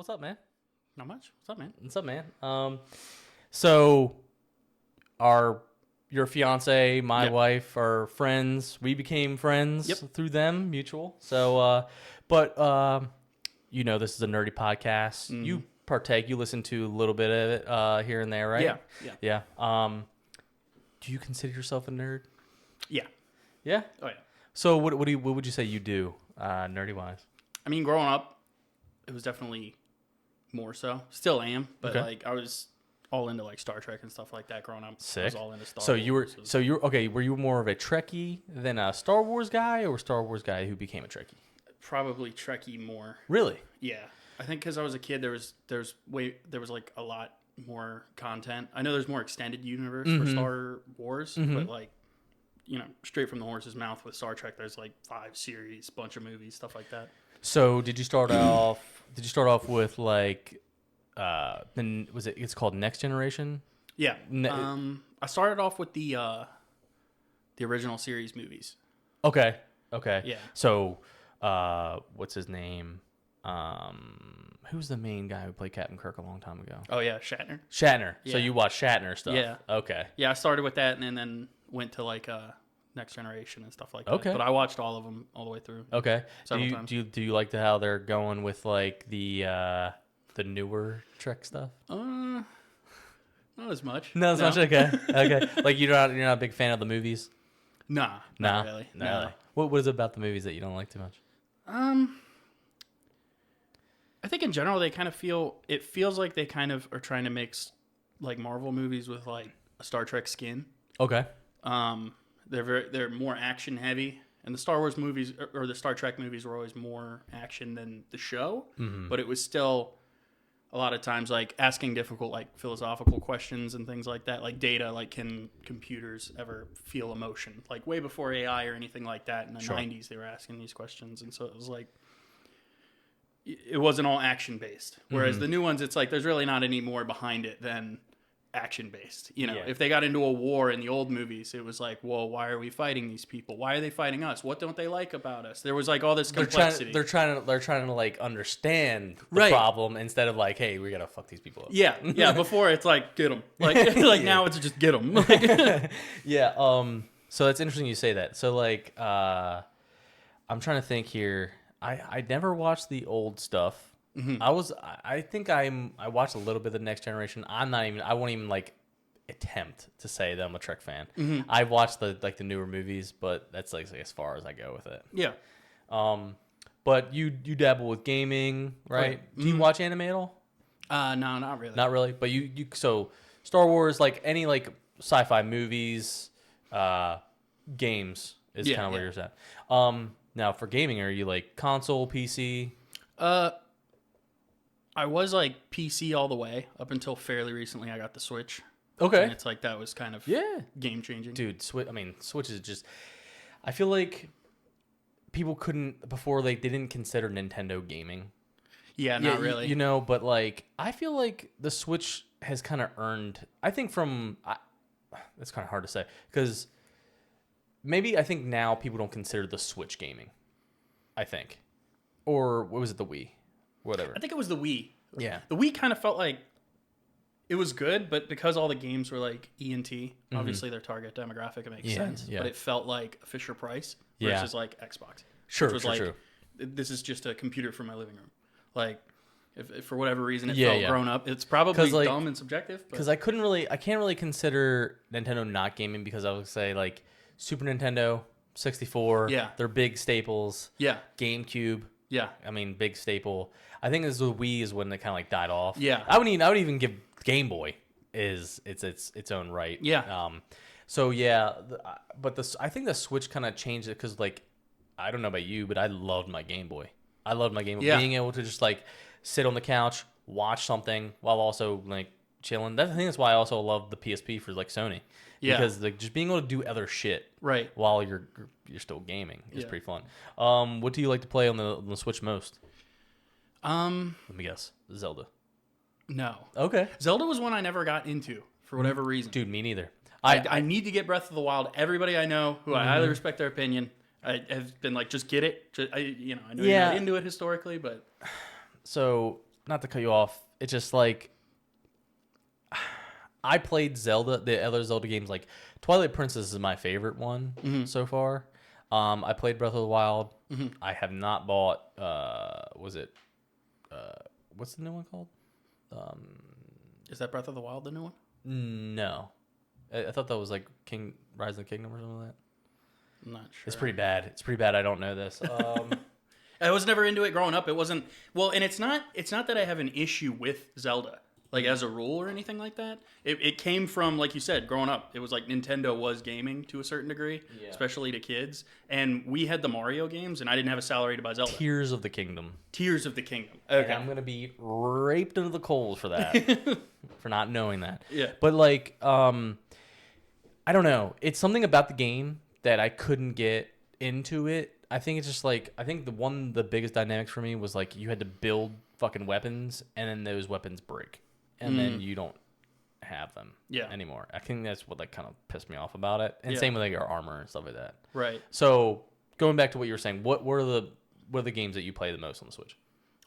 What's up, man? Not much. What's up, man? What's up, man? So your fiance, my wife, are friends. We became friends through them, mutual. So, this is a nerdy podcast. Mm-hmm. You partake. You listen to a little bit of it here and there, right? Yeah. Do you consider yourself a nerd? Yeah. Yeah. Oh yeah. So what would you say you do, nerdy wise? I mean, growing up, it was definitely more so. Still am, but like I was all into like Star Trek and stuff like that growing up. Sick. I was all into Star Wars. So you were okay. Were you more of a Trekkie than a Star Wars guy, or a Star Wars guy who became a Trekkie? Probably Trekkie more. Really? Yeah. I think because I was a kid, there was like a lot more content. I know there's more extended universe for Star Wars, but like, straight from the horse's mouth with Star Trek, there's like 5 series, bunch of movies, stuff like that. So did you start off? Did you start off with like, it's called Next Generation? Yeah. I started off with the original series movies. Okay. Yeah. So, what's his name? Who's the main guy who played Captain Kirk a long time ago? Oh yeah, Shatner. Yeah. So you watch Shatner stuff? Yeah. Okay. Yeah, I started with that and then went to like Next Generation and stuff like that. Okay. But I watched all of them all the way through. Okay. Several times. Do you like how they're going with like the newer Trek stuff? Not as much. Not as much. Okay. Like you're not a big fan of the movies? Nah. Not really. No. What is it about the movies that you don't like too much? I think in general it feels like they kind of are trying to make like Marvel movies with like a Star Trek skin. Okay. They're more action heavy, and the Star Wars movies or the Star Trek movies were always more action than the show, but it was still a lot of times like asking difficult like philosophical questions and things like that, like data, like can computers ever feel emotion? Like way before AI or anything like that in the 90s they were asking these questions, and so it was like it wasn't all action based, whereas the new ones it's like there's really not any more behind it than action based. If they got into a war in the old movies, it was like, well, why are we fighting these people? Why are they fighting us? What don't they like about us? There was like all this complexity. They're trying to like understand the problem instead of like, hey, we gotta fuck these people up. Yeah. Before it's like get them, like now it's just get them. Yeah. So it's interesting you say that. So like, I'm trying to think here. I never watched the old stuff. I think I watched a little bit of the Next Generation. I won't even like attempt to say that I'm a Trek fan. I've watched the newer movies, but that's like as far as I go with it. Yeah. But you dabble with gaming, right? Do you watch anime at all? No, not really. Not really. But you so Star Wars, like any like sci-fi movies, games is kind of where you're at. Now for gaming, are you like console, PC? I was like PC all the way up until fairly recently. I got the Switch. Okay. And it's like that was kind of game changing. Dude, Switch is just. I feel like people couldn't before they didn't consider Nintendo gaming. Yeah, not really. But like I feel like the Switch has kind of earned. I think it's kind of hard to say because maybe I think now people don't consider the Switch gaming. I think, or what was it, the Wii? Whatever. I think it was the Wii. Yeah. The Wii kind of felt like it was good, but because all the games were like ENT, obviously their target demographic, it makes sense. Yeah. But it felt like a Fisher Price versus like Xbox. Sure, true. This is just a computer for my living room. Like, if for whatever reason it felt grown up, it's probably like, dumb and subjective. Because I can't really consider Nintendo not gaming because I would say like Super Nintendo, 64, they're big staples. Yeah. GameCube. Yeah. I mean, big staple. I think the Wii is when it kind of like died off. Yeah. I would even give Game Boy its own right. Yeah. I think the Switch kind of changed it because like I don't know about you, but I loved my Game Boy. Being able to just like sit on the couch, watch something while also like chilling. I think that's why I also love the PSP for like Sony. Yeah. Because like just being able to do other shit while you're still gaming is pretty fun. What do you like to play on the Switch most? Let me guess. Zelda. No. Okay. Zelda was one I never got into for whatever reason. Dude, me neither. I need to get Breath of the Wild. Everybody I know who I highly respect their opinion, I have been like, just get it. I know you're not into it historically, but so not to cut you off. It's just like I played Zelda, the other Zelda games. Like Twilight Princess is my favorite one so far. I played Breath of the Wild. I have not bought. Was it? What's the new one called? Is that Breath of the Wild, the new one? No, I thought that was like Rise of the Kingdom or something like that. I'm not sure. It's pretty bad. It's pretty bad. I don't know this. I was never into it growing up. It wasn't well, and it's not that I have an issue with Zelda, like as a rule or anything like that. It came from, like you said, growing up. It was like Nintendo was gaming to a certain degree, especially to kids. And we had the Mario games, and I didn't have a salary to buy Zelda. Tears of the Kingdom. Tears of the Kingdom. Okay, and I'm gonna be raped into the coals for that, for not knowing that. Yeah, but like, I don't know. It's something about the game that I couldn't get into it. I think it's just like, the biggest dynamics for me was like you had to build fucking weapons, and then those weapons break, and then you don't have them anymore. I think that's what like kind of pissed me off about it. And same with like your armor and stuff like that. Right. So going back to what you were saying, what are the games that you play the most on the Switch?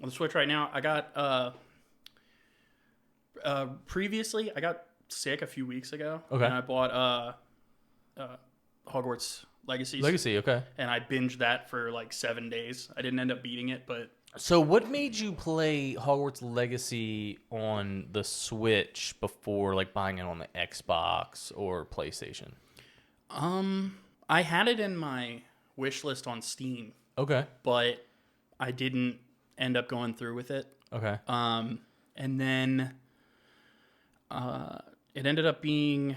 On the Switch right now, I got previously I got sick a few weeks ago. Okay. And I bought Hogwarts Legacy, okay. And I binged that for like 7 days. I didn't end up beating it, but... So what made you play Hogwarts Legacy on the Switch before like buying it on the Xbox or PlayStation? I had it in my wish list on Steam. Okay. But I didn't end up going through with it. Okay. And then it ended up being,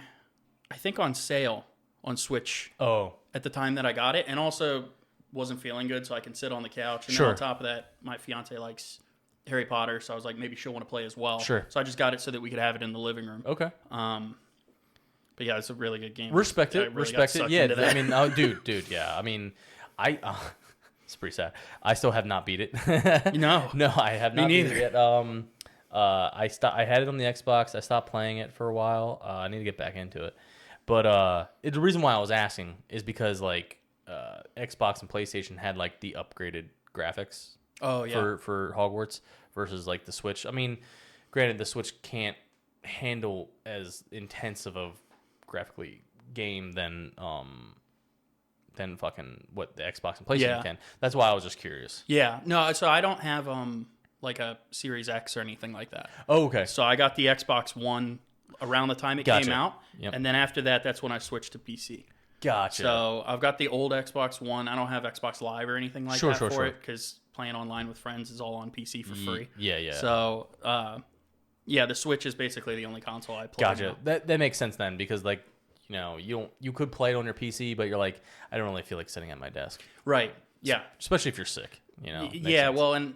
I think, on sale on Switch. Oh. At the time that I got it, and also wasn't feeling good, so I can sit on the couch. And sure. then on top of that, my fiance likes Harry Potter, so I was like, maybe she'll want to play as well. Sure. So I just got it so that we could have it in the living room. Okay. But yeah, it's a really good game. Respect it. Really Respect it. Yeah. I mean, dude. Yeah. I mean, it's pretty sad. I still have not beat it. No, I have not beat it yet. I had it on the Xbox. I stopped playing it for a while. I need to get back into it. But the reason why I was asking is because like Xbox and PlayStation had like the upgraded graphics. Oh yeah. For Hogwarts versus like the Switch. I mean, granted, the Switch can't handle as intensive of graphically game than fucking what the Xbox and PlayStation can. That's why I was just curious. Yeah. No. So I don't have like a Series X or anything like that. Oh, okay. So I got the Xbox One around the time it came out. Yep. And then after that, that's when I switched to PC. Gotcha. So I've got the old Xbox One. I don't have Xbox Live or anything like that for it because playing online with friends is all on PC for free. Yeah. So, the Switch is basically the only console I play. Gotcha. Now. That makes sense then because like, you could play it on your PC, but you're like, I don't really feel like sitting at my desk. Right. Yeah. Especially if you're sick. Yeah. Sense. Well, and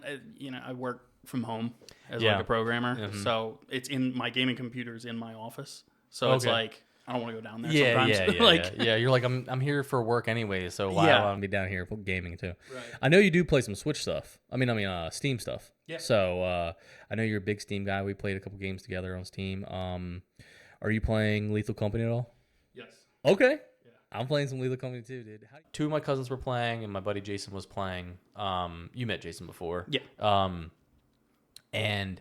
I work from home as like a programmer, so it's in my gaming computer's in my office. So it's like I don't want to go down there. Sometimes. Yeah. You're like I'm here for work anyway, so why would I want to be down here for gaming too? Right. I know you do play some Switch stuff. I mean Steam stuff. Yeah. So I know you're a big Steam guy. We played a couple games together on Steam. Are you playing Lethal Company at all? Yes. Okay. Yeah. I'm playing some Lethal Company too, dude. Two of my cousins were playing, and my buddy Jason was playing. You met Jason before. Yeah. And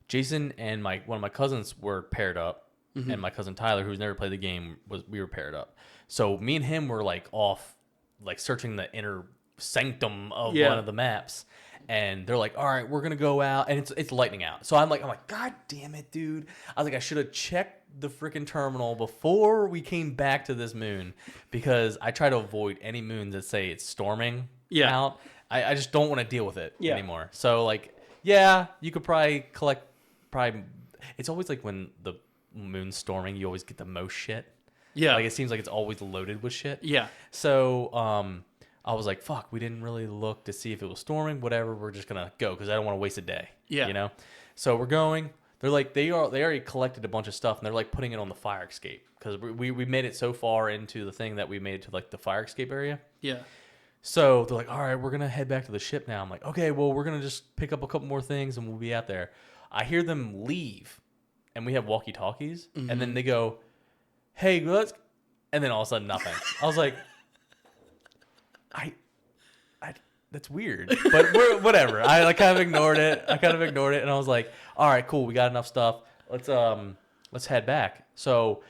Jason and one of my cousins were paired up, and my cousin Tyler, who's never played the game, we were paired up. So me and him were like off, like searching the inner sanctum of one of the maps, and they're like, "All right, we're gonna go out," and it's lightning out. So I'm like, "God damn it, dude!" I was like, "I should have checked the freaking terminal before we came back to this moon," because I try to avoid any moons that say it's storming out. I just don't want to deal with it anymore. So like. Yeah, you could probably collect. It's always like when the moon's storming, you always get the most shit. Yeah, like it seems like it's always loaded with shit. Yeah. So I was like, "Fuck, we didn't really look to see if it was storming. Whatever, we're just gonna go because I don't want to waste a day." Yeah. So we're going. They're like they already collected a bunch of stuff and they're like putting it on the fire escape because we made it so far into the thing that we made it to like the fire escape area. Yeah. So they're like, all right, we're going to head back to the ship now. I'm like, okay, well, we're going to just pick up a couple more things and we'll be out there. I hear them leave and we have walkie-talkies. And then they go, hey, let's... And then all of a sudden, nothing. I was like, that's weird. But whatever. I like kind of ignored it. And I was like, all right, cool. We got enough stuff. Let's head back. So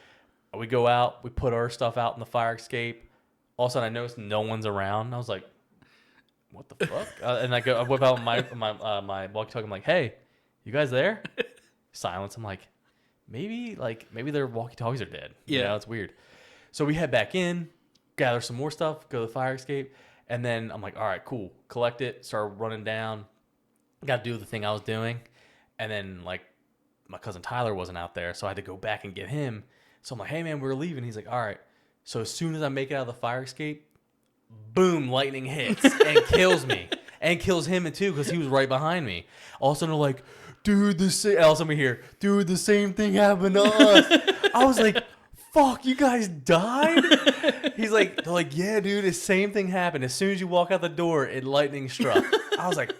we go out. We put our stuff out in the fire escape. All of a sudden, I noticed no one's around. I was like, what the fuck? And I whip out my walkie-talkie. I'm like, hey, you guys there? Silence. I'm like, maybe their walkie-talkies are dead. Yeah, It's weird. So we head back in, gather some more stuff, go to the fire escape, and then I'm like, all right, cool. Collect it, start running down. Got to do the thing I was doing, and then like my cousin Tyler wasn't out there, so I had to go back and get him. So I'm like, hey man, we're leaving. He's like, all right. So as soon as I make it out of the fire escape, boom, lightning hits and kills me. And kills him too, because he was right behind me. All of a sudden, they're like, dude, all of a sudden we hear, dude, the same thing happened to us. I was like, fuck, you guys died? They're like, yeah, dude, the same thing happened. As soon as you walk out the door, lightning struck. I was like,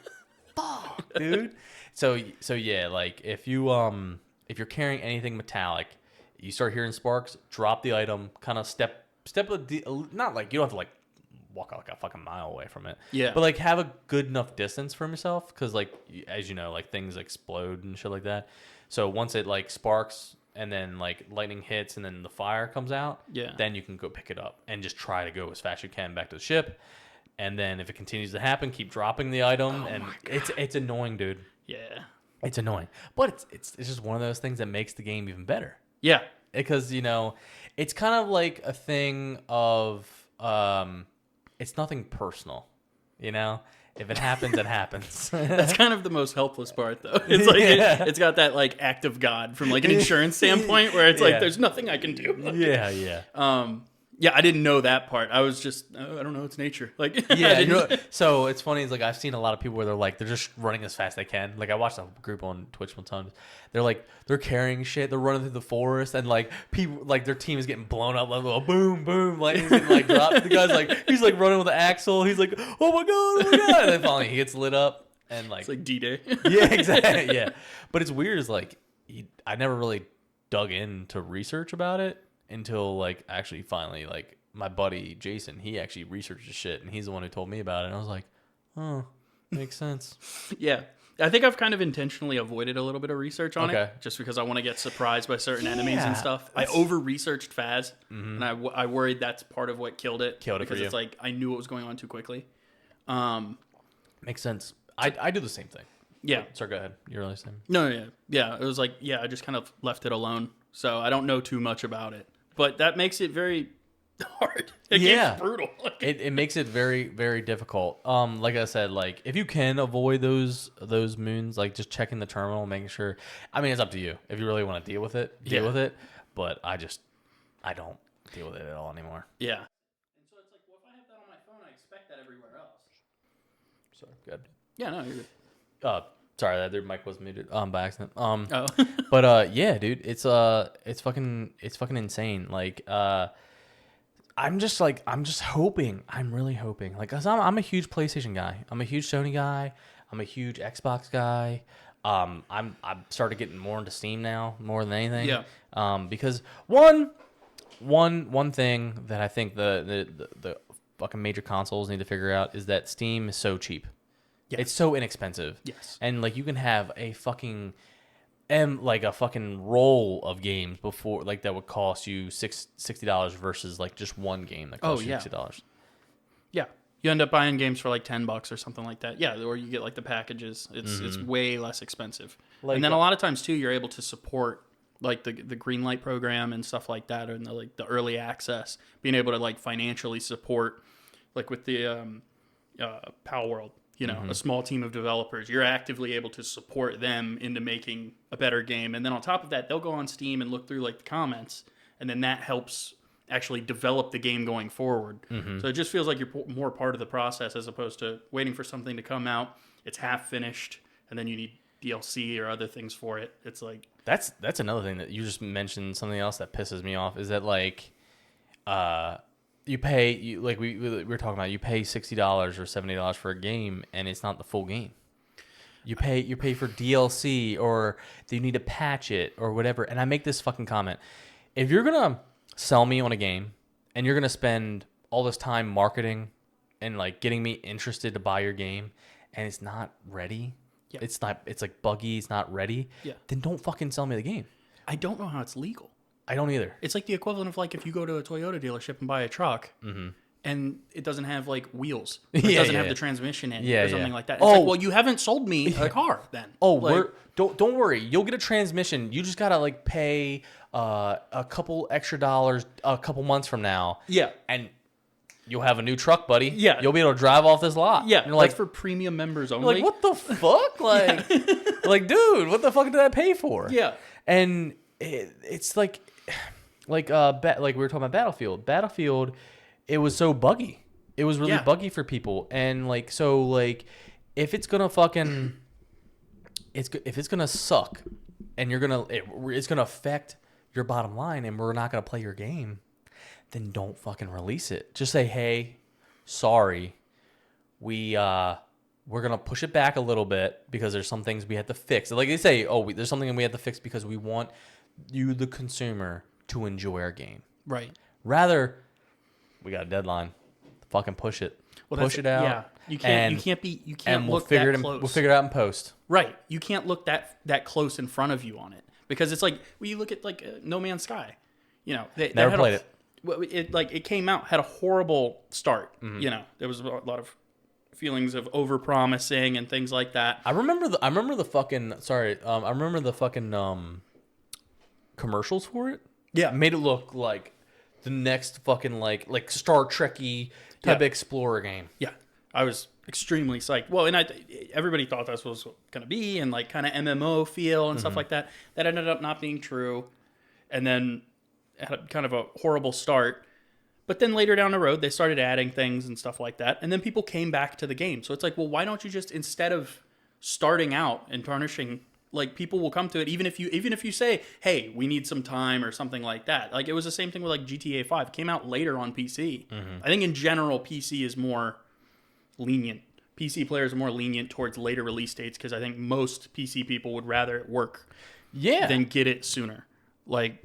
fuck, dude. So yeah, like if you're carrying anything metallic, you start hearing sparks, drop the item, kind of step not like you don't have to like walk like a fucking mile away from it. Yeah. But like have a good enough distance from yourself, because like as you know, like things explode and shit like that. So once it like sparks and then like lightning hits and then the fire comes out, then you can go pick it up and just try to go as fast as you can back to the ship. And then if it continues to happen, keep dropping the item. And it's annoying, dude. Yeah. It's annoying. But it's just one of those things that makes the game even better. Yeah. Because, it's kind of like a thing of it's nothing personal, If it happens, it happens. That's kind of the most helpless part, though. It's like it's got that like act of God from like an insurance standpoint, where it's like there's nothing I can do. Yeah, I didn't know that part. I was just, I don't know, it's nature. Like, so it's funny. It's like I've seen a lot of people where they're just running as fast as they can. Like I watched a group on Twitch one time. They're carrying shit. They're running through the forest, and like people, like their team is getting blown up. Like boom, boom, like he's getting like dropped. The guy's like he's like running with the axle. He's like, oh my god, and then finally he gets lit up, and like it's like D-Day. Yeah, exactly. Yeah, but it's weird. Is like I never really dug into research about it until like actually finally like my buddy Jason, he actually researched the shit and he's the one who told me about it, and I was like, oh, makes sense. Yeah, I think I've kind of intentionally avoided a little bit of research on it just because I want to get surprised by certain enemies and stuff. I over-researched Faz, and I worried that's part of what killed it because it's like I knew what was going on too quickly. Makes sense. I do the same thing. Yeah. Sorry, go ahead. You're really saying? No, yeah. It was like, I just kind of left it alone, so I don't know too much about it. But that makes it very hard. It's brutal. It makes it very, very difficult. Like I said, like if you can avoid those moons, like just checking the terminal, making sure. I mean, it's up to you. If you really want to deal with it, deal with it. But I don't deal with it at all anymore. Yeah. And so it's like, well, if I have that on my phone, I expect that everywhere else. So good. Yeah, no, you're good. Sorry, that their mic was muted by accident. But yeah, dude, it's fucking insane. Like I'm really hoping. Like, 'cause I'm a huge PlayStation guy. I'm a huge Sony guy. I'm a huge Xbox guy. I'm started getting more into Steam now, more than anything. Yeah. Because one thing that I think the fucking major consoles need to figure out is that Steam is so cheap. Yes. It's so inexpensive. Yes. And like you can have a fucking roll of games before like that would cost you $60 versus like just one game that costs you $60. Yeah. You end up buying games for like $10 or something like that. Yeah, or you get like the packages. It's way less expensive. Like, and then a lot of times too, you're able to support like the Greenlight program and stuff like that, and the early access, being able to like financially support, like with the Palworld. A small team of developers, you're actively able to support them into making a better game. And then on top of that, they'll go on Steam and look through like the comments, and then that helps actually develop the game going forward. So it just feels like you're more part of the process as opposed to waiting for something to come out. It's half finished, and then you need DLC or other things for it. It's like that's another thing that you just mentioned. Something else that pisses me off is that like you pay like we were talking about, you pay $60 or $70 for a game and it's not the full game. You pay for DLC, or you need to patch it or whatever. And I make this fucking comment: if you're gonna sell me on a game and you're gonna spend all this time marketing and like getting me interested to buy your game, and it's not ready. Yeah. It's like buggy. It's not ready. Yeah. Then don't fucking sell me the game. I don't know how it's legal. I don't either. It's like the equivalent of like if you go to a Toyota dealership and buy a truck, and it doesn't have like wheels, or it doesn't have the transmission in, or something like that. It's like, well, you haven't sold me a car then. Oh, like, don't worry. You'll get a transmission. You just gotta like pay a couple extra dollars a couple months from now. Yeah, and you'll have a new truck, buddy. Yeah, you'll be able to drive off this lot. Yeah, you're like, that's for premium members only. Like, what the fuck? Like, like, dude, what the fuck did I pay for? Yeah, and it's like we were talking about Battlefield. Battlefield, it was so buggy. It was really buggy for people, and like so like if it's gonna fucking if it's gonna suck, and it's gonna affect your bottom line, and we're not gonna play your game, then don't fucking release it. Just say, hey, sorry, we're gonna push it back a little bit because there's some things we have to fix. Like they say, there's something we have to fix because we want you, the consumer, to enjoy our game. Right. Rather, we got a deadline. Fucking push it. Well, push it out. Yeah. You can't look that close. We'll figure it out in post. Right. You can't look that close in front of you on it because it's like when you look at like No Man's Sky. You know, never played it. It came out, had a horrible start. You know, there was a lot of feelings of overpromising and things like that. I remember the fucking commercials for it. Yeah, made it look like the next fucking like Star Trek-y type of explorer game. Yeah, I was extremely psyched. Well, and everybody thought that's what it was going to be, and like kind of MMO feel and stuff like that. That ended up not being true, and then had kind of a horrible start. But then later down the road, they started adding things and stuff like that, and then people came back to the game. So it's like, well, why don't you just, instead of starting out and tarnishing, like people will come to it even if you say, hey, we need some time or something like that. Like it was the same thing with like GTA 5. It came out later on PC. I think in general PC is more lenient. PC players are more lenient towards later release dates because I think most PC people would rather it work than get it sooner. Like,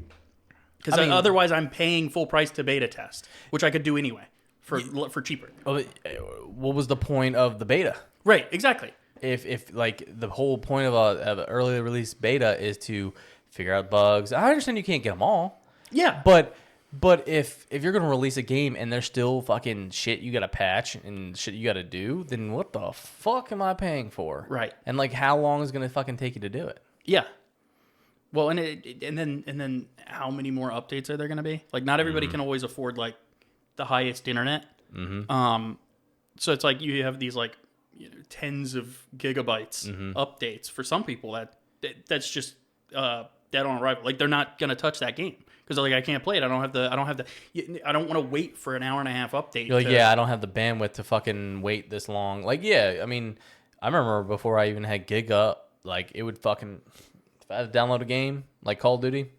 because otherwise I'm paying full price to beta test, which I could do anyway for cheaper. What was the point of the beta? Right, exactly. If like the whole point of an early release beta is to figure out bugs. I understand you can't get them all. Yeah. But if you're going to release a game and there's still fucking shit you got to patch and shit you got to do, then what the fuck am I paying for? Right. And like how long is it going to fucking take you to do it? Yeah. Well, and then how many more updates are there going to be? Like not everybody can always afford like the highest internet. So it's like you have these like tens of gigabytes updates. For some people that's just dead on arrival. Like they're not going to touch that game because like I can't play it. I don't want to wait for an hour and a half update. You're like, I don't have the bandwidth to fucking wait this long. Like, I mean, I remember before I even had Gig Up, like it would fucking, if I had to download a game like Call of Duty,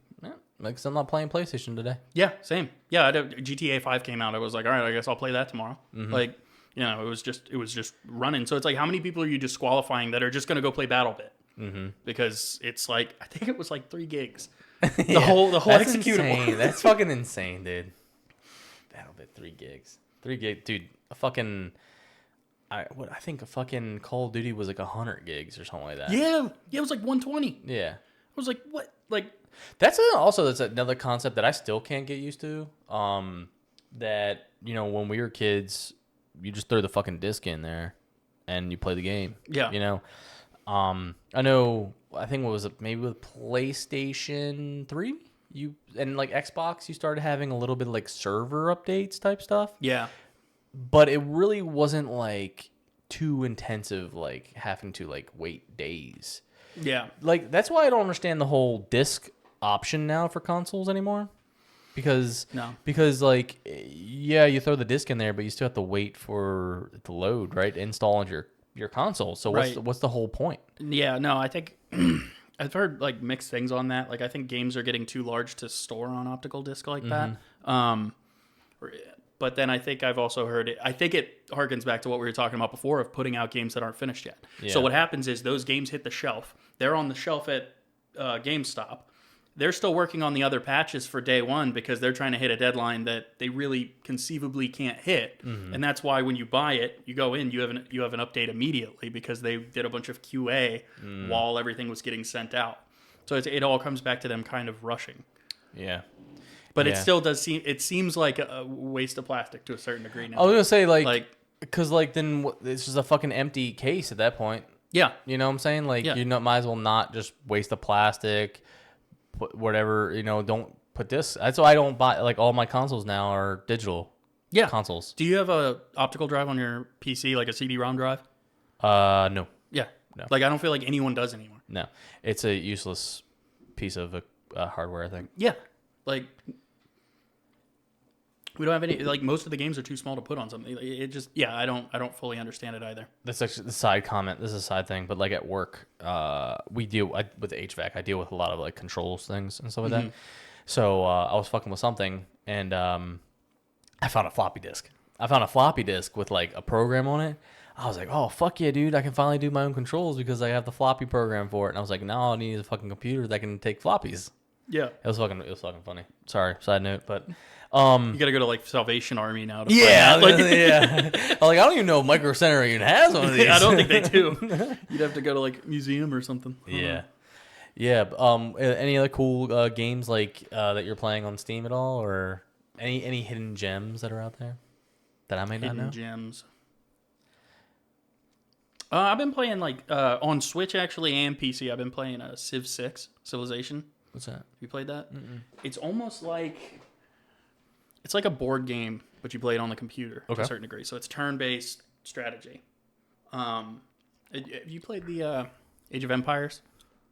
because I'm not playing PlayStation today. Yeah, same. Yeah, GTA 5 came out. I was like, all right, I guess I'll play that tomorrow. Like, it was just running. So it's like, how many people are you disqualifying that are just going to go play BattleBit? Because it's like, I think it was like 3 gigs. The whole that's executable. Insane. That's fucking insane, dude. BattleBit 3 gigs. 3 gig, dude. I think a fucking Call of Duty was like 100 gigs or something like that. Yeah, it was like 120. Yeah. I was like, what? Like, that's another concept that I still can't get used to. That when we were kids, you just throw the fucking disc in there, and you play the game. Yeah. I know. I think what was it? Maybe with PlayStation 3, and like Xbox, you started having a little bit of like server updates type stuff. Yeah. But it really wasn't like too intensive, like having to like wait days. Yeah. Like that's why I don't understand the whole disc option now for consoles anymore. Because like you throw the disc in there, but you still have to wait for it to load, right? Install on your console. So what's the whole point? Yeah, no, I think I've heard like mixed things on that. Like I think games are getting too large to store on optical disc like that. But then I think I've also heard it. I think it harkens back to what we were talking about before of putting out games that aren't finished yet. Yeah. So what happens is those games hit the shelf. They're on the shelf at GameStop. they're still working on the other patches for day one because they're trying to hit a deadline that they really conceivably can't hit. And that's why when you buy it, you go in, you have an update immediately because they did a bunch of QA while everything was getting sent out. So it all comes back to them kind of rushing. Yeah. But it still does seems like a waste of plastic to a certain degree now. I was going to say, because, then it's just a fucking empty case at that point. Yeah. You know what I'm saying? You might as well not just waste the plastic, put whatever, don't put this. That's why I don't buy, all my consoles now are digital consoles. Do you have a optical drive on your PC, like a CD-ROM drive? No. Yeah. No. I don't feel like anyone does anymore. No. It's a useless piece of hardware, I think. Yeah. We don't have any, most of the games are too small to put on something. It just, I don't fully understand it either. That's actually the side comment. This is a side thing, but at work, we deal with HVAC. I deal with a lot of controls things and stuff like that. So I was fucking with something, and I found a floppy disk. I found a floppy disk with a program on it. I was like, oh fuck yeah, dude! I can finally do my own controls because I have the floppy program for it. And I was like, no, I need a fucking computer that can take floppies. Yeah, it was fucking funny. Sorry, side note, but. You gotta go to Salvation Army now to yeah. I don't even know if Micro Center even has one of these. I don't think they do. You'd have to go to museum or something. Yeah. Any other cool games that you're playing on Steam at all, or any hidden gems that are out there that I may not know? Hidden gems. I've been playing on Switch actually and PC. I've been playing Civ 6 Civilization. What's that? You played that? Mm-mm. It's almost it's like a board game, but you play it on the computer to a certain degree. So it's turn-based strategy. Have you played the Age of Empires?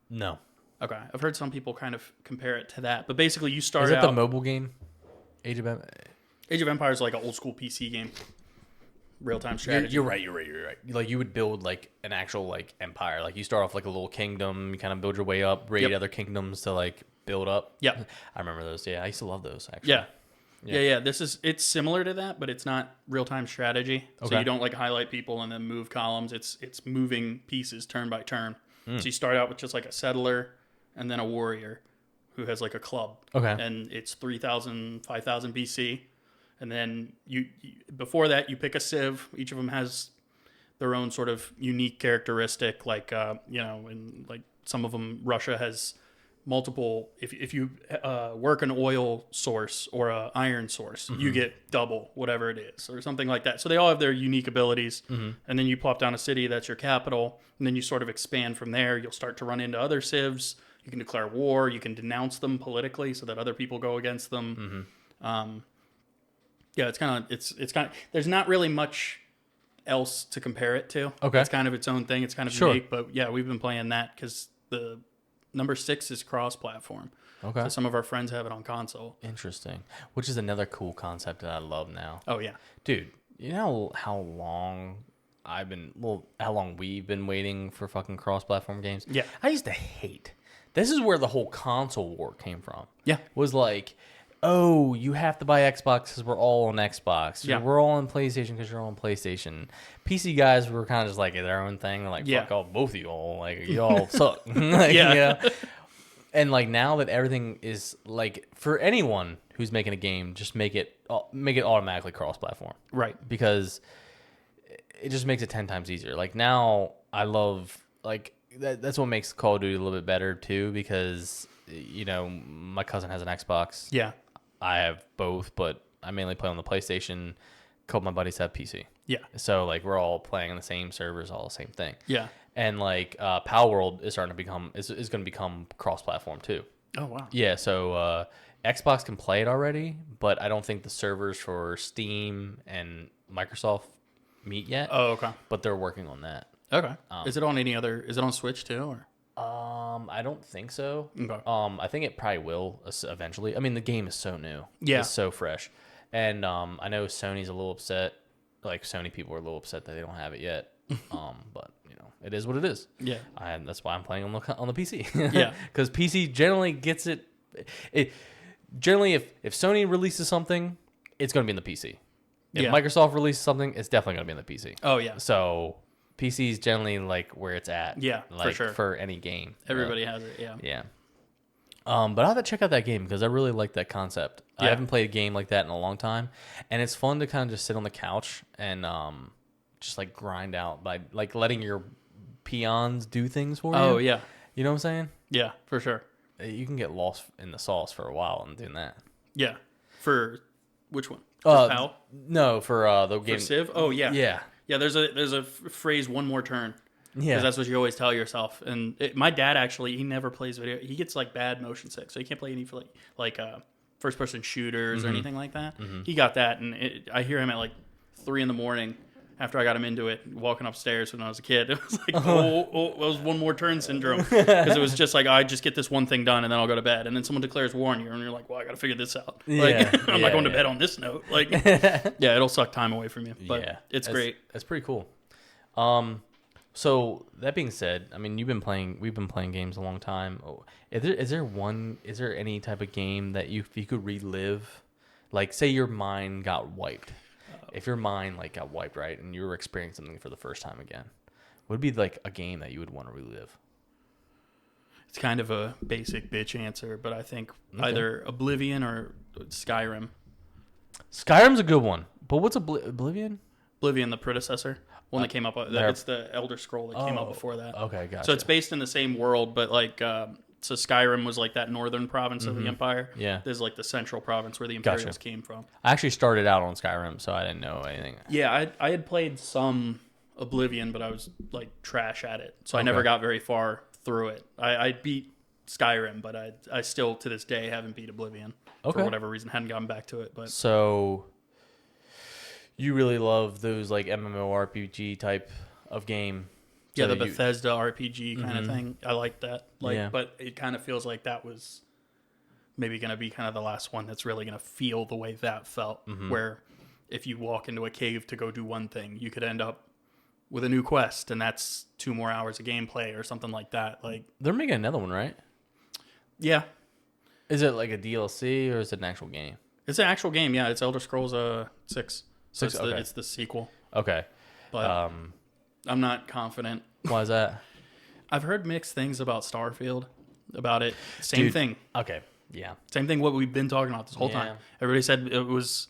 No. Okay. I've heard some people kind of compare it to that. But basically you start out... Is it the mobile game? Age of Empires is like an old-school PC game. Real-time strategy. You're right. You would build an actual empire. You start off a little kingdom. You kind of build your way up, raid other kingdoms to build up. Yeah. I remember those. Yeah, I used to love those actually. Yeah. Yeah. It's similar to that, but it's not real-time strategy. Okay. So you don't highlight people and then move columns. It's moving pieces turn by turn. So you start out with just a settler and then a warrior who has a club. Okay. And it's 3,000, 5,000 BC. And then before that you pick a civ. Each of them has their own sort of unique characteristic. And some of them, Russia has multiple. If you work an oil source or a iron source, you get double whatever it is or something like that. So they all have their unique abilities. And then you plop down a city that's your capital, and then you sort of expand from there. You'll start to run into other civs. You can declare war. You can denounce them politically so that other people go against them. It's kind of there's not really much else to compare it to. Okay, it's kind of its own thing. It's kind of unique. But yeah, we've been playing that because the number 6 is cross-platform. Okay. So some of our friends have it on console. Interesting. Which is another cool concept that I love now. Oh, yeah. Dude, you know how long we've been waiting for fucking cross-platform games? Yeah. I used to hate. This is where the whole console war came from. Yeah. Was oh, you have to buy Xbox because we're all on Xbox. Yeah. We're all on PlayStation because you're on PlayStation. PC guys were kind of just their own thing. Fuck all, both of you all. You all suck. Yeah. And now that everything is for anyone who's making a game, just make it automatically cross-platform. Right. Because it just makes it 10 times easier. Now I love that's what makes Call of Duty a little bit better too, because my cousin has an Xbox. Yeah. I have both, but I mainly play on the PlayStation. A couple of my buddies have PC. Yeah. So we're all playing on the same servers, all the same thing. Yeah. And Palworld is starting to become is going to become cross-platform too. Oh wow. Yeah. So Xbox can play it already, but I don't think the servers for Steam and Microsoft meet yet. Oh okay. But they're working on that. Okay. Is it on Switch too, or? I don't think so. Okay. I think it probably will eventually. I mean, the game is so new. Yeah. It's so fresh. And I know Sony's a little upset. Sony people are a little upset that they don't have it yet. But it is what it is. Yeah. And that's why I'm playing on the PC. Yeah. Because PC generally gets it. Generally, if Sony releases something, it's going to be in the PC. If Microsoft releases something, it's definitely going to be in the PC. Oh yeah. So PC is generally where it's at. Yeah, for sure. For any game. Everybody has it. Yeah. Yeah. But I'll have to check out that game because I really like that concept. I haven't played a game like that in a long time, and it's fun to kind of just sit on the couch and just like grind out by like letting your peons do things for you. Oh yeah, you know what I'm saying? Yeah, for sure. You can get lost in the sauce for a while in doing that. Yeah, for which one? For PAL? No, for the game. For Civ? Oh yeah, yeah. There's a phrase, one more turn. Yeah, because that's what you always tell yourself. And my dad actually, he never plays video. He gets like bad motion sick, so he can't play any for like first person shooters or anything like that. He got that, and I hear him at like 3 a.m. after I got him into it, walking upstairs when I was a kid. It was like, it was one more turn syndrome, because it was just like, I just get this one thing done and then I'll go to bed, and then someone declares war on you, and you're like, well, I got to figure this out. Like, I'm not going to bed on this note. Like, yeah, it'll suck time away from you, but it's great. That's pretty cool. So that being said, I mean, we've been playing games a long time. Is there any type of game that if you could relive, like say your mind got wiped, if your mind like got wiped, right, and you were experiencing something for the first time again, what would be like a game that you would want to relive? It's kind of a basic bitch answer, but I think either Oblivion or Skyrim. Skyrim's a good one, but what's Oblivion? Oblivion, the predecessor. One that came up, it's the Elder Scroll that came out before that. Okay, gotcha. So it's based in the same world, but like, so Skyrim was like that northern province of the Empire. Yeah. There's like the central province where the Imperials came from. I actually started out on Skyrim, so I didn't know anything. Yeah, I had played some Oblivion, but I was like trash at it, so I never got very far through it. I beat Skyrim, but I still to this day haven't beat Oblivion for whatever reason. Hadn't gotten back to it, but so. You really love those like MMORPG type of game. Yeah, the Bethesda RPG kind of thing. I like that. But it kind of feels like that was maybe going to be kind of the last one that's really going to feel the way that felt. Where if you walk into a cave to go do one thing, you could end up with a new quest, and that's 2 more hours of gameplay or something like that. Like they're making another one, right? Yeah. Is it like a DLC or is it an actual game? It's an actual game. Yeah, it's Elder Scrolls 6. So it's the sequel. Okay. But I'm not confident. Why is that? I've heard mixed things about Starfield. About it. Same thing. Okay. Yeah. Same thing what we've been talking about this whole time. Everybody said it was,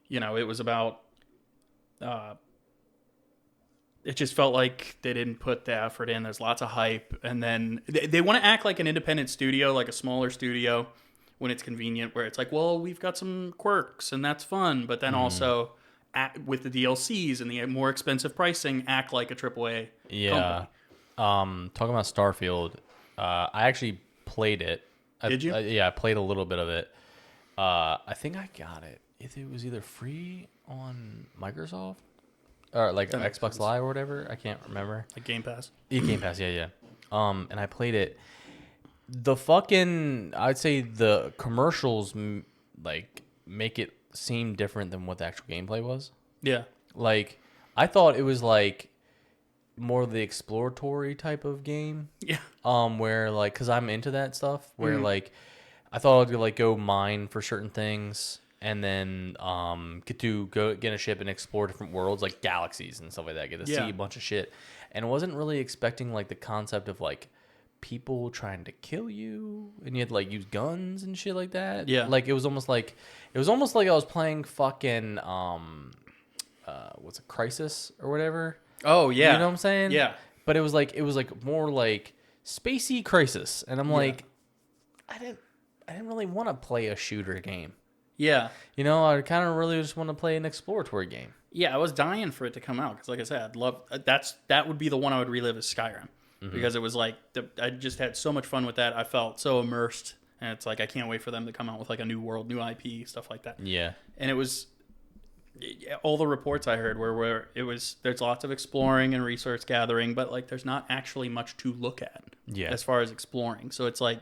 it was about, it just felt like they didn't put the effort in. There's lots of hype. And then they want to act like an independent studio, like a smaller studio when it's convenient, where it's like, well, we've got some quirks and that's fun. But then also with the DLCs and the more expensive pricing, act like a AAA company. Talking about Starfield, I actually played it. Did you? I played a little bit of it. I think I got it. It was either free on Microsoft or like Xbox Live or whatever. I can't remember. Like Game Pass. Yeah, Game Pass. Yeah. And I played it. I'd say the commercials like make it seem different than what the actual gameplay was. Yeah. Like I thought it was like more of the exploratory type of game. Yeah. Where like, cause I'm into that stuff. Where like, I thought I'd like go mine for certain things, and then get in a ship and explore different worlds, like galaxies and stuff like that. Get to see a bunch of shit, and I wasn't really expecting like the concept of like people trying to kill you, and you had to like use guns and shit like that. Yeah. Like it was almost like I was playing fucking what's a Crisis or whatever. Oh yeah. You know what I'm saying? Yeah. But it was like more like spacey Crisis, and I'm like, I didn't really want to play a shooter game. Yeah. You know, I kind of really just want to play an exploratory game. Yeah, I was dying for it to come out because, like I said, that would be the one I would relive as Skyrim, because it was like I just had so much fun with that. I felt so immersed, and it's like I can't wait for them to come out with like a new world, new IP, stuff like that. Yeah. And it was all the reports I heard where there's lots of exploring and resource gathering, but like there's not actually much to look at as far as exploring. So it's like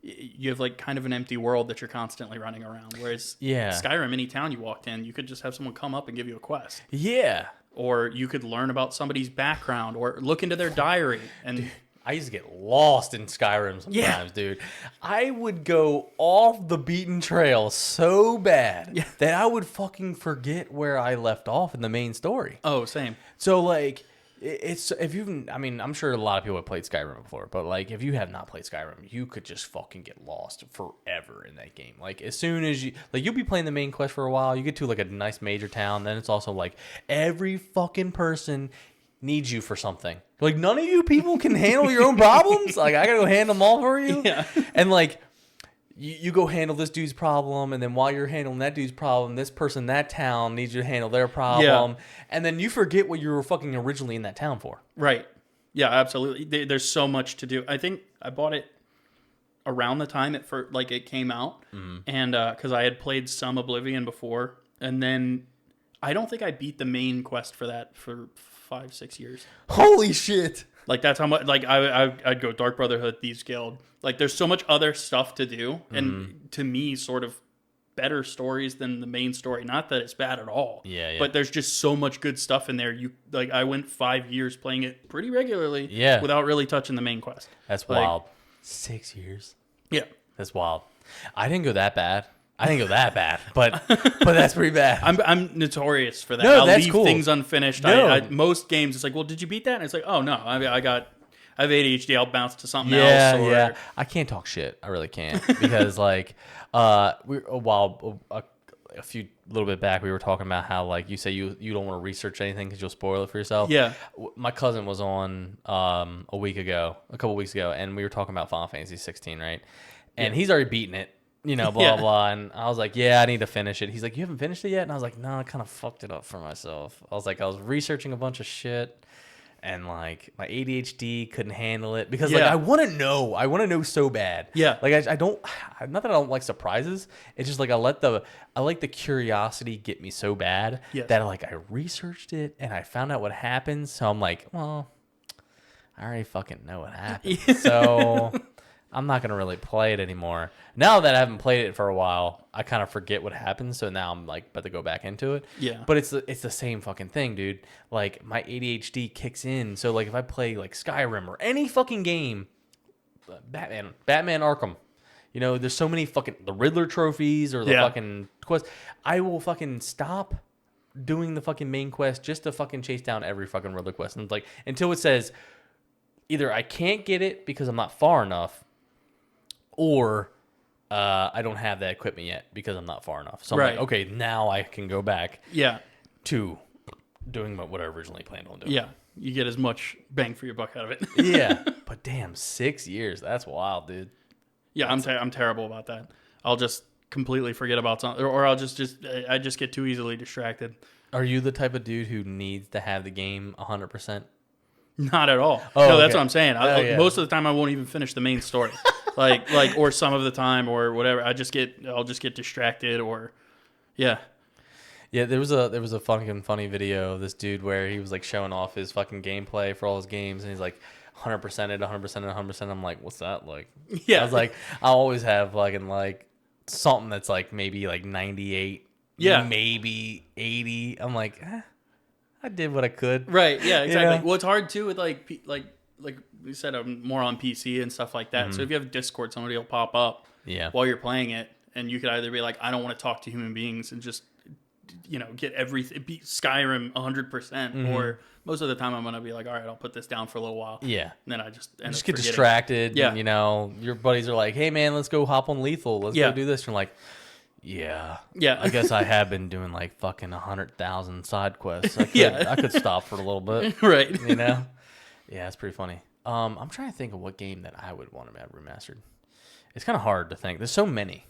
you have like kind of an empty world that you're constantly running around. Whereas Skyrim, any town you walked in, you could just have someone come up and give you a quest. Yeah. Or you could learn about somebody's background or look into their diary. And dude, I used to get lost in Skyrim sometimes, dude. I would go off the beaten trail so bad that I would fucking forget where I left off in the main story. Oh, same. So like It's if you've, I mean, I'm sure a lot of people have played Skyrim before, but like if you have not played Skyrim, you could just fucking get lost forever in that game. Like as soon as you'll be playing the main quest for a while, you get to like a nice major town, then it's also like every fucking person needs you for something. Like none of you people can handle your own problems. Like I gotta go handle them all for you. Yeah. And like you go handle this dude's problem, and then while you're handling that dude's problem, this person in that town needs you to handle their problem. Yeah. And then you forget what you were fucking originally in that town for. Right. Yeah, absolutely. There's so much to do. I think I bought it around the time it came out, and because I had played some Oblivion before, and then I don't think I beat the main quest for that for 5-6 years. Holy shit! Like that's how much. Like I'd go Dark Brotherhood, Thieves Guild. Like there's so much other stuff to do, and to me, sort of better stories than the main story. Not that it's bad at all. Yeah. But there's just so much good stuff in there. I went 5 years playing it pretty regularly. Yeah. Without really touching the main quest. That's wild. 6 years. Yeah. That's wild. I didn't go that bad. But that's pretty bad. I'm notorious for that. No, I'll that's leave cool. things unfinished. No. Most games, it's like, well, did you beat that? And it's like, oh no, I have ADHD. I'll bounce to something else. Yeah. I can't talk shit. I really can't because like a little bit back we were talking about how like you say you don't want to research anything because you'll spoil it for yourself. Yeah. My cousin was on a couple weeks ago, and we were talking about Final Fantasy 16, right? And he's already beaten it. Blah, blah. And I was like, yeah, I need to finish it. He's like, you haven't finished it yet? And I was like, no, I kind of fucked it up for myself. I was researching a bunch of shit, and like my ADHD couldn't handle it because like I want to know so bad. Yeah. Like I don't, not that I don't like surprises. It's just like I like the curiosity get me so bad that like I researched it and I found out what happens. So I'm like, well, I already fucking know what happened. So I'm not going to really play it anymore. Now that I haven't played it for a while, I kind of forget what happens. So now I'm like about to go back into it. Yeah. But it's the same fucking thing, dude. Like my ADHD kicks in. So like if I play like Skyrim or any fucking game, Batman Arkham, there's so many fucking the Riddler trophies or the fucking quest. I will fucking stop doing the fucking main quest just to fucking chase down every fucking Riddler quest. And it's like until it says either I can't get it because I'm not far enough, or I don't have that equipment yet because I'm not far enough. So I'm like, okay, now I can go back to doing what I originally planned on doing. Yeah, you get as much bang for your buck out of it. Yeah, but damn, 6 years. That's wild, dude. Yeah, I'm terrible about that. I'll just completely forget about something, or I'll just I just get too easily distracted. Are you the type of dude who needs to have the game 100%? Not at all. Oh, no, that's what I'm saying. Most of the time, I won't even finish the main story. like, or some of the time, or whatever. I'll just get distracted, or, yeah. Yeah, there was a fucking funny video of this dude where he was like showing off his fucking gameplay for all his games, and he's like 100%ed, 100%. I'm like, what's that like? Yeah. I was like, I always have like something that's like maybe like 98. Yeah. Maybe 80. I'm like, I did what I could. Right. Yeah. Exactly. Well, it's hard too with like we said, I'm more on PC and stuff like that. Mm-hmm. So if you have Discord, somebody will pop up while you're playing it, and you could either be like, I don't want to talk to human beings and just get everything, beat Skyrim 100%, or most of the time I'm gonna be like, all right, I'll put this down for a little while. Yeah. And then I just get forgetting. Distracted. Yeah. And, your buddies are like, hey man, let's go hop on Lethal. Let's go do this. And you're like, yeah. I guess I have been doing like fucking 100,000 side quests. I could stop for a little bit. Right. Yeah, it's pretty funny. I'm trying to think of what game that I would want to have remastered. It's kind of hard to think. There's so many.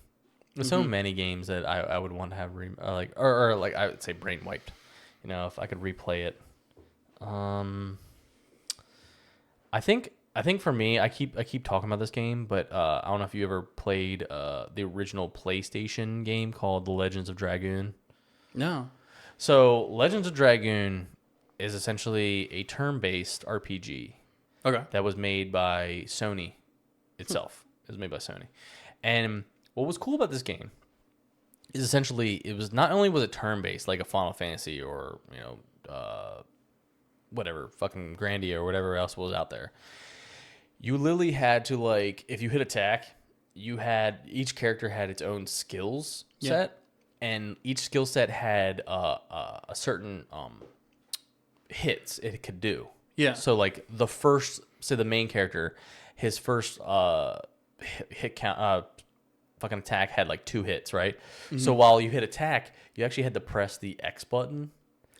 There's so many games that I would want to have or I would say brain wiped. If I could replay it. I think for me, I keep talking about this game, but I don't know if you ever played the original PlayStation game called The Legends of Dragoon. No. So Legends of Dragoon is essentially a turn-based RPG. Okay. That was made by Sony itself. It was made by Sony. And what was cool about this game is essentially it was not only was it turn-based like a Final Fantasy or whatever fucking Grandia or whatever else was out there. You literally had to if you hit attack, each character had its own skills set, and each skill set had a certain hits it could do. Yeah. So like the first, say the main character, his first hit count, fucking attack had like 2 hits, right? Mm-hmm. So while you hit attack, you actually had to press the X button.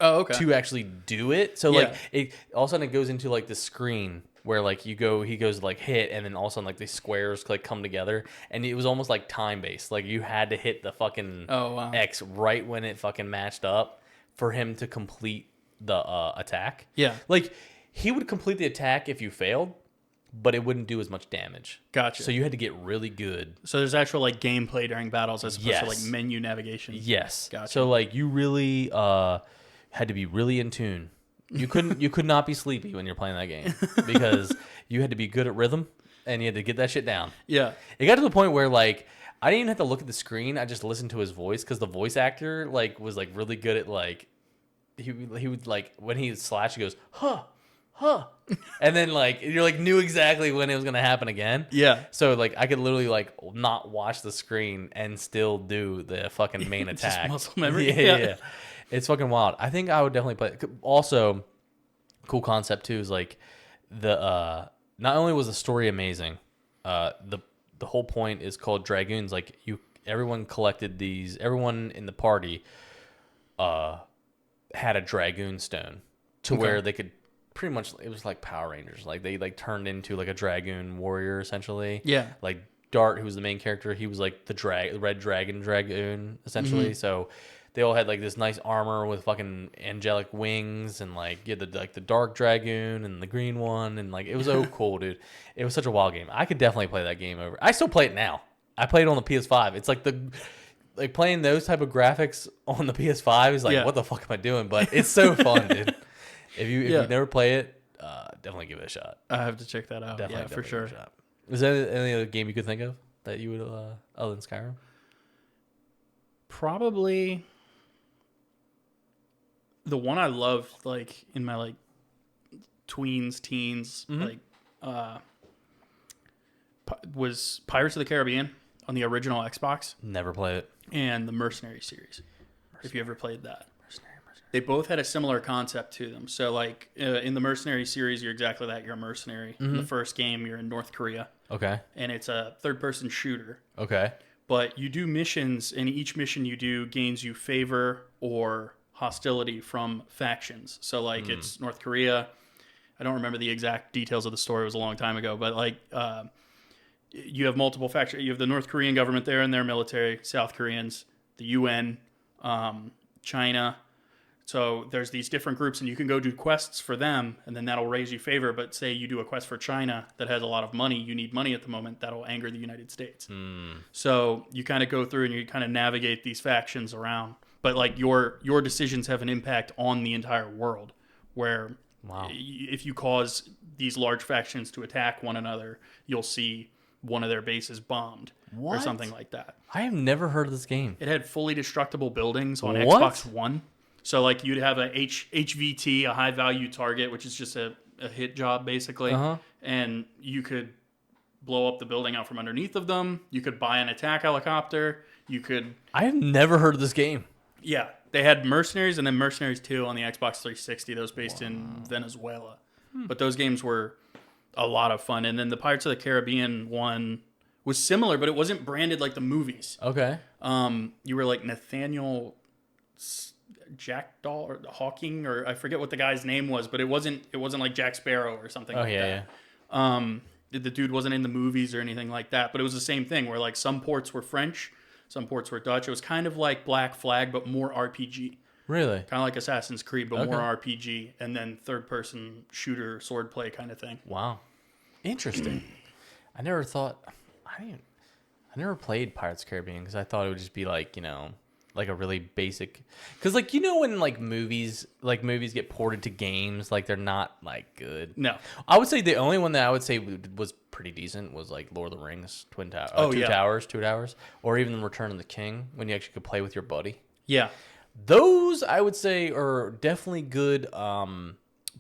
Oh, okay. To actually do it. So like it all of a sudden it goes into like the screen where like he goes like hit, and then all of a sudden like these squares like come together, and it was almost like time based. Like you had to hit the fucking X right when it fucking matched up for him to complete the attack. Yeah. Like he would complete the attack if you failed, but it wouldn't do as much damage. Gotcha. So you had to get really good. So there's actual like gameplay during battles as opposed to like menu navigation. Yes. Gotcha. So like you really had to be really in tune. You could not be sleepy when you're playing that game because you had to be good at rhythm and you had to get that shit down. Yeah. It got to the point where like I didn't even have to look at the screen. I just listened to his voice because the voice actor like was like really good at like he would like when he slash he goes huh, and then like you're like knew exactly when it was gonna happen again. Yeah. So like I could literally like not watch the screen and still do the fucking main attack. Just muscle memory. Yeah. It's fucking wild. I think I would definitely play it. Also, cool concept too is like the not only was the story amazing, the whole point is called Dragoons. Like everyone collected these. Everyone in the party had a Dragoon stone to where they could pretty much. It was like Power Rangers. Like they like turned into like a Dragoon warrior essentially. Yeah. Like Dart, who was the main character, he was like the red dragoon essentially. Mm-hmm. So they all had like this nice armor with fucking angelic wings, and like you had the dark dragoon and the green one, and like it was so cool, dude. It was such a wild game. I could definitely play that game over. I still play it now. I play it on the PS5. It's like playing those type of graphics on the PS5 is like what the fuck am I doing? But it's so fun, dude. If you never play it, definitely give it a shot. I have to check that out. Definitely for sure. Is there any other game you could think of that you would other than Skyrim? Probably the one I loved like in my like teens, like was Pirates of the Caribbean on the original Xbox. Never played it. And the Mercenary series. If you ever played that. They both had a similar concept to them. So, like, in the Mercenary series, you're exactly that. You're a mercenary. Mm-hmm. In the first game, you're in North Korea. Okay. And it's a third-person shooter. Okay. But you do missions, and each mission you do gains you favor or hostility from factions. So, like, it's North Korea. I don't remember the exact details of the story. It was a long time ago. But, like, you have multiple factions. You have the North Korean government there and their military, South Koreans, the UN, China. So there's these different groups, and you can go do quests for them, and then that'll raise you favor. But say you do a quest for China that has a lot of money, you need money at the moment, that'll anger the United States. So you kind of go through and you kind of navigate these factions around. But like your decisions have an impact on the entire world, where if you cause these large factions to attack one another, you'll see one of their bases bombed or something like that. I have never heard of this game. It had fully destructible buildings on Xbox One. So, like, you'd have a HVT, a high-value target, which is just a hit job, basically. And you could blow up the building out from underneath of them. You could buy an attack helicopter. You could... I have never heard of this game. Yeah. They had Mercenaries and then Mercenaries 2 on the Xbox 360. Those based in Venezuela. But those games were a lot of fun. And then the Pirates of the Caribbean one was similar, but it wasn't branded like the movies. Okay. You were like Nathaniel... Jackdaw or Hawking, or I forget what the guy's name was, but it wasn't like Jack Sparrow or something that. Yeah. The dude wasn't in the movies or anything like that, but it was the same thing where like some ports were French, some ports were Dutch. It was kind of like Black Flag, but more RPG. Really? Kind of like Assassin's Creed, but more RPG, and then third-person shooter, swordplay kind of thing. Wow. Interesting. I never played Pirates of the Caribbean because I thought it would just be like, like a really basic, because like when like movies get ported to games, like they're not like good. No, I would say the only one that I would say was pretty decent was like Lord of the Rings, Two Towers, or even Return of the King, when you actually could play with your buddy. Yeah, those I would say are definitely good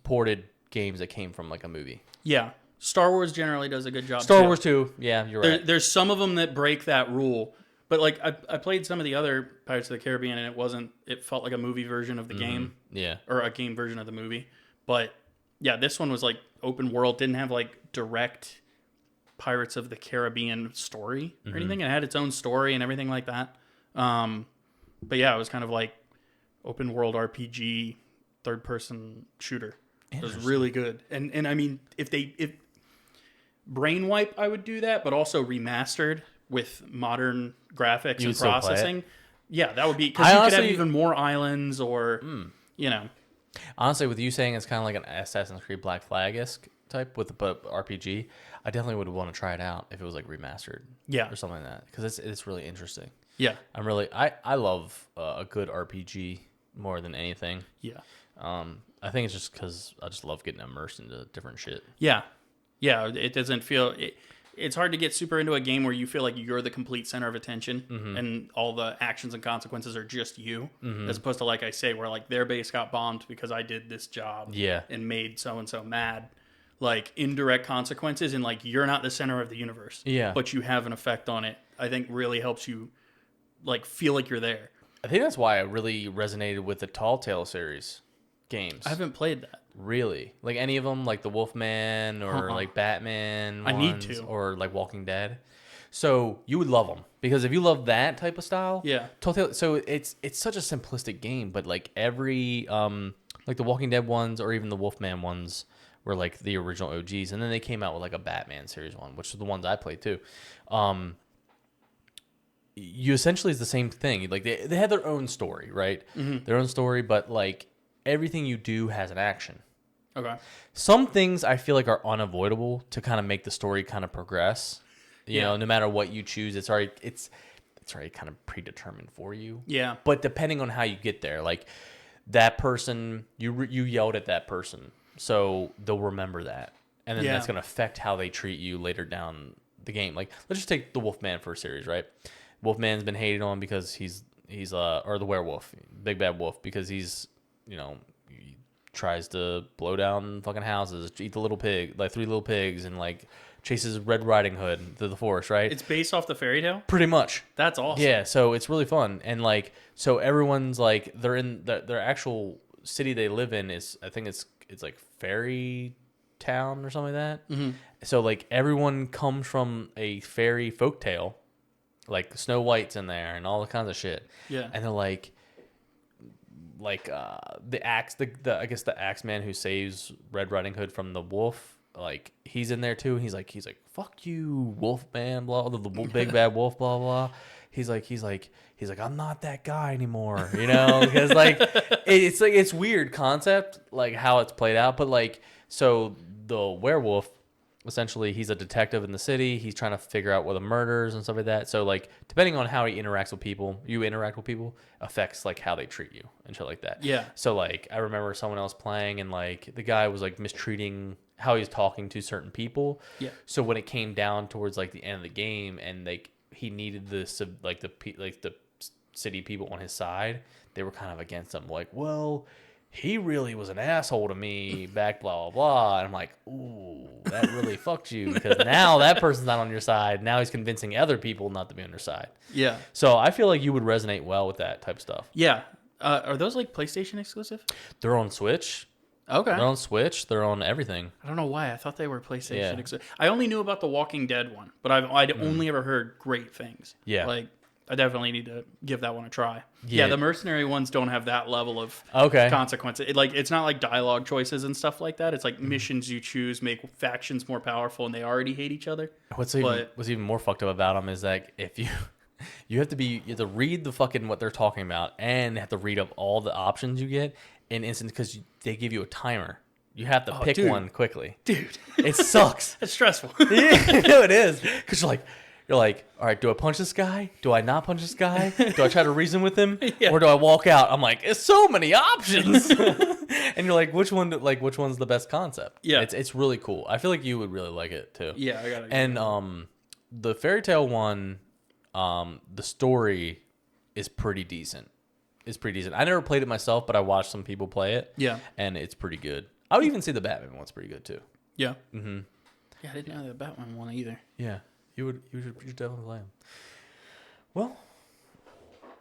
ported games that came from like a movie. Yeah, Star Wars generally does a good job. Star Wars too. Yeah, you're right. There's some of them that break that rule. But, like, I played some of the other Pirates of the Caribbean, and it felt like a movie version of the game. Yeah. Or a game version of the movie. But Yeah, this one was like open world, didn't have like direct Pirates of the Caribbean story or anything. It had its own story and everything like that. But yeah, it was kind of like open world RPG, third person shooter. It was really good. And I mean, if Brain Wipe, I would do that, but also remastered with modern graphics and processing. Yeah, that would be, because you could have even more islands or, you know. Honestly, with you saying it's kind of like an Assassin's Creed Black Flag-esque type with the RPG, I definitely would want to try it out if it was like remastered, or something like that, because it's really interesting. Yeah, I love a good RPG more than anything. Yeah, I think it's just because I just love getting immersed into different shit. Yeah, it doesn't feel it's hard to get super into a game where you feel like you're the complete center of attention and all the actions and consequences are just you, as opposed to, like I say, where like their base got bombed because I did this job and made so-and-so mad. Like indirect consequences, and like you're not the center of the universe, but you have an effect on it, I think really helps you like feel like you're there. I think that's why I really resonated with the Tall Tale series games. I haven't played that. Really? Like any of them, like the Wolfman or like Batman ones, I need to. or like Walking Dead. So you would love them, because if you love that type of style, Tall Tale. So it's such a simplistic game, but like every like the Walking Dead ones or even the Wolfman ones were like the original OGs, and then they came out with like a Batman series one, which are the ones I played too. You essentially is the same thing. Like they had their own story, right? Their own story, but like everything you do has an action. Okay. Some things I feel like are unavoidable to kind of make the story kind of progress. You know, no matter what you choose, it's already kind of predetermined for you. Yeah. But depending on how you get there, like that person, you yelled at that person, so they'll remember that, and then that's going to affect how they treat you later down the game. Like let's just take the Wolfman for a series, right? Wolfman's been hated on because he's or the werewolf, Big Bad Wolf, because he's, you know, he tries to blow down fucking houses, eat the little pig, like 3 little pigs, and like chases Red Riding Hood through the forest, right? It's based off the fairy tale? Pretty much. That's awesome. Yeah, so it's really fun. And like, so everyone's like, they're in their actual city they live in is, I think it's like Fairy Town or something like that. So like everyone comes from a fairy folktale, like Snow White's in there and all the kinds of shit. Yeah. And they're like the axe, I guess the axe man who saves Red Riding Hood from the wolf, like he's in there too. He's like, fuck you, wolf man, blah, the big bad wolf, blah blah. He's like, I'm not that guy anymore, you know, because like it's weird concept, like how it's played out, but like, so the werewolf, essentially, he's a detective in the city. He's trying to figure out what the murders and stuff like that. So, like, depending on how he interacts with people, affects, like, how they treat you and shit like that. Yeah. So, like, I remember someone else playing, and, like, the guy was, like, mistreating how he was talking to certain people. Yeah. So, when it came down towards, like, the end of the game, and, like, he needed the city people on his side, they were kind of against him. Like, well, he really was an asshole to me back, blah, blah, blah. And I'm like, ooh, that really fucked you, because now that person's not on your side. Now he's convincing other people not to be on your side. Yeah. So I feel like you would resonate well with that type of stuff. Yeah. Are those like PlayStation exclusive? They're on Switch. Okay. They're on Switch. They're on everything. I don't know why. I thought they were PlayStation exclusive. I only knew about the Walking Dead one, but I'd only ever heard great things. Yeah. Like, I definitely need to give that one a try. Yeah, the mercenary ones don't have that level of consequences. It's not like dialogue choices and stuff like that. It's like missions you choose make factions more powerful, and they already hate each other. What's even more fucked up about them is that if you have to read the fucking what they're talking about, and have to read up all the options you get in instance, because they give you a timer. You have to pick one quickly. Dude. It sucks. It's stressful. Yeah, no, it is. Because you're like, all right, do I punch this guy? Do I not punch this guy? Do I try to reason with him? Or do I walk out? I'm like, it's so many options. And you're like, which one's the best concept? Yeah. It's really cool. I feel like you would really like it too. Yeah, I got it. And the fairy tale one, the story is pretty decent. I never played it myself, but I watched some people play it. Yeah. And it's pretty good. I would even say the Batman one's pretty good too. Yeah. Mm-hmm. Yeah, I didn't know the Batman one either. Yeah. You should definitely play them. Well,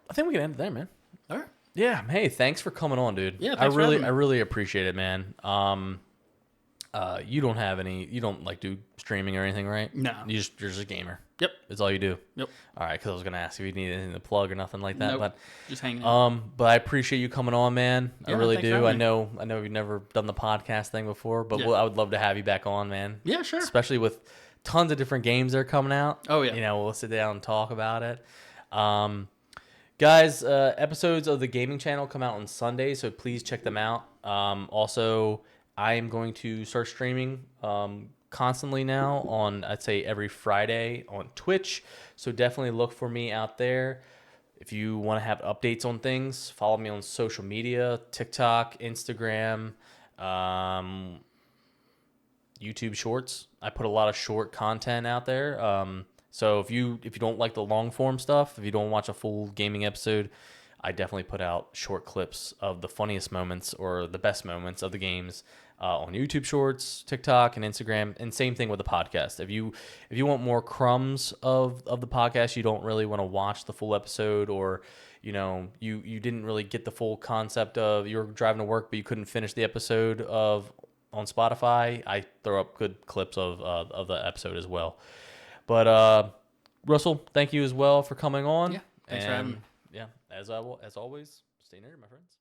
I think we can end it there, man. All right. Yeah. Hey, thanks for coming on, dude. Yeah, I really appreciate it, man. You don't like do streaming or anything, right? No. You're just a gamer. Yep. That's all you do. Yep. All right, because I was gonna ask if you need anything to plug or nothing like that, Nope. Just hanging out. But I appreciate you coming on, man. I really thanks for do. having me. I know you've never done the podcast thing before, but Yeah. I would love to have you back on, man. Yeah, sure. Especially with tons of different games that are coming out. Oh, yeah. You know, we'll sit down and talk about it. Guys, episodes of the gaming channel come out on Sunday, so please check them out. Also, I am going to start streaming constantly now on, I'd say, every Friday on Twitch. So definitely look for me out there. If you want to have updates on things, follow me on social media, TikTok, Instagram, YouTube Shorts. I put a lot of short content out there. So if you don't like the long form stuff, if you don't watch a full gaming episode, I definitely put out short clips of the funniest moments or the best moments of the games on YouTube Shorts, TikTok, and Instagram. And same thing with the podcast. If you want more crumbs of the podcast, you don't really want to watch the full episode, or you didn't really get the full concept of you're driving to work but you couldn't finish the episode on Spotify, I throw up good clips of the episode as well. But Russell, thank you as well for coming on. Yeah, thanks for having me. Yeah, as always, stay nerdy, my friends.